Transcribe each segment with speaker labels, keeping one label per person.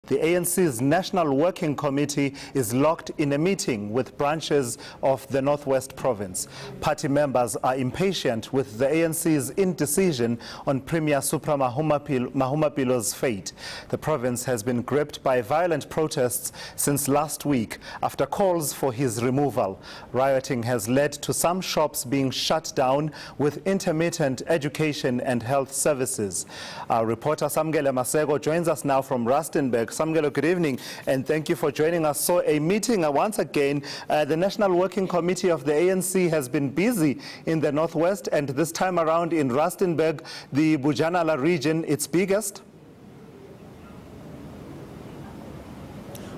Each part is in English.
Speaker 1: The ANC's National Working Committee is locked in a meeting with branches of the Northwest Province. Party members are impatient with the ANC's indecision on Premier Supra Mahumapelo's fate. The province has been gripped by violent protests since last week after calls for his removal. Rioting has led to some shops being shut down with intermittent education and health services. Our reporter Samkele Maseko joins us now from Rustenburg. Samkele, good evening, and thank you for joining us. So a meeting, once again, the National Working Committee of the ANC has been busy in the Northwest, and this time around in Rustenburg, the Bujanala region, its biggest.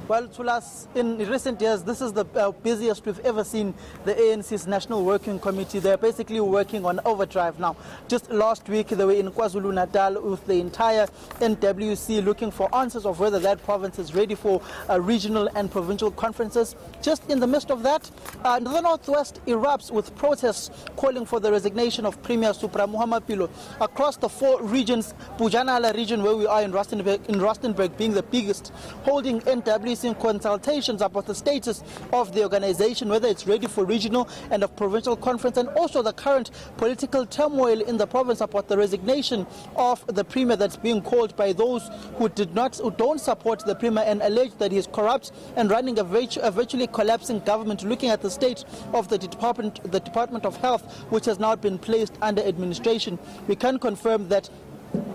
Speaker 2: Well, Tulas, in recent years, this is the busiest we've ever seen the ANC's National Working Committee. They're basically working on overdrive now. Just last week, they were in KwaZulu-Natal with the entire NWC looking for answers of whether that province is ready for regional and provincial conferences. Just in the midst of that, the Northwest erupts with protests calling for the resignation of Premier Supra Mahumapelo. Across the four regions, Bujanala region, where we are in Rustenburg being the biggest, holding NWC consultations about the status of the organization, whether it's ready for regional and of provincial conference, and also the current political turmoil in the province about the resignation of the premier that's being called by those who don't support the premier and allege that he is corrupt and running a virtually collapsing government, looking at the state of the Department of Health, which has now been placed under administration. We can confirm that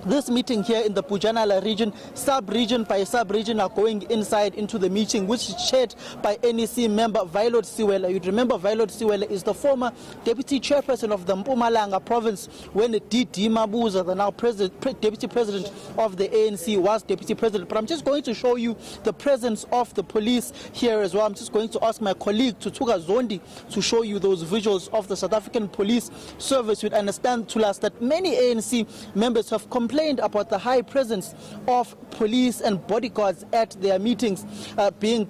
Speaker 2: this meeting here in the Bujanala region, sub-region by sub-region, are going inside into the meeting, which is chaired by NEC member Violet Siwela. You'd remember Violet Siwela is the former deputy chairperson of the Mpumalanga province when D.D. Mabuza, the now deputy president of the ANC, was deputy president. But I'm just going to show you the presence of the police here as well. I'm just going to ask my colleague Tutuka Zondi to show you those visuals of the South African Police Service. You'd understand, Tulas, that many ANC members have complained about the high presence of police and bodyguards at their meetings,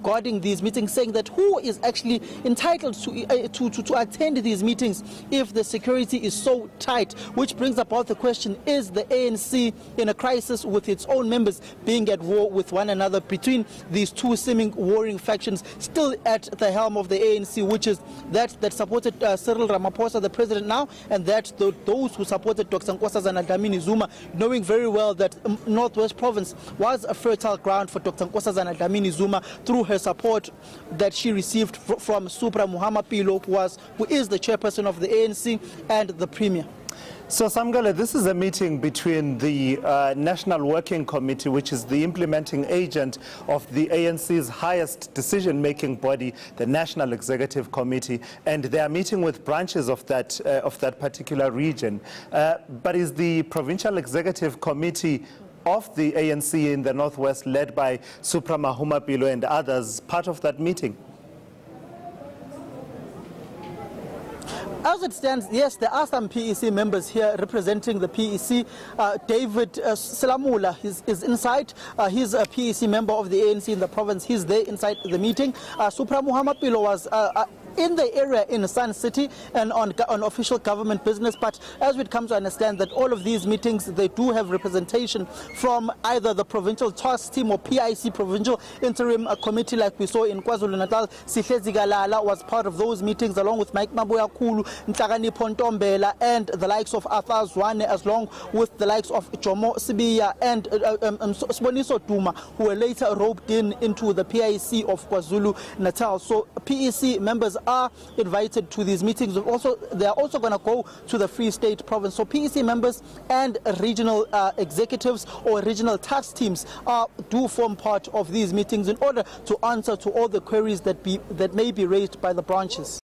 Speaker 2: guarding these meetings, saying that who is actually entitled to attend these meetings if the security is so tight, which brings about the question, is the ANC in a crisis with its own members being at war with one another between these two seeming warring factions still at the helm of the ANC, which is that supported Cyril Ramaphosa, the president now, and those who supported Dr. Nkosazana Dlamini Zuma, knowing very well that Northwest Province was a fertile ground for Dr. Nkosazana Dlamini Zuma through her support that she received from Supra Mahumapelo, who is the chairperson of the ANC and the Premier.
Speaker 1: So, Samkele, this is a meeting between the National Working Committee, which is the implementing agent of the ANC's highest decision-making body, the National Executive Committee, and they are meeting with branches of that particular region. But is the Provincial Executive Committee of the ANC in the Northwest, led by Supra Mahumapelo and others, part of that meeting?
Speaker 2: As it stands, yes, there are some PEC members here representing the PEC. David Silamula is inside. He's a PEC member of the ANC in the province. He's there inside the meeting. Supra Mahumapelo was in the area in Sun City and on official government business, but as we come to understand that all of these meetings, they do have representation from either the provincial task team or PIC, provincial interim committee, like we saw in KwaZulu-Natal. Sihlezi Galala was part of those meetings, along with Mike Mabuya Kulu, Ntlagani Pontombela, and the likes of Arthur Zwane, along with the likes of Jomo Sibiya and Siboniso Duma, who were later roped into the PIC of KwaZulu-Natal. So PEC members are invited to these meetings. They are also going to go to the Free State province. So PEC members and regional executives or regional task teams do form part of these meetings in order to answer to all the queries that may be raised by the branches.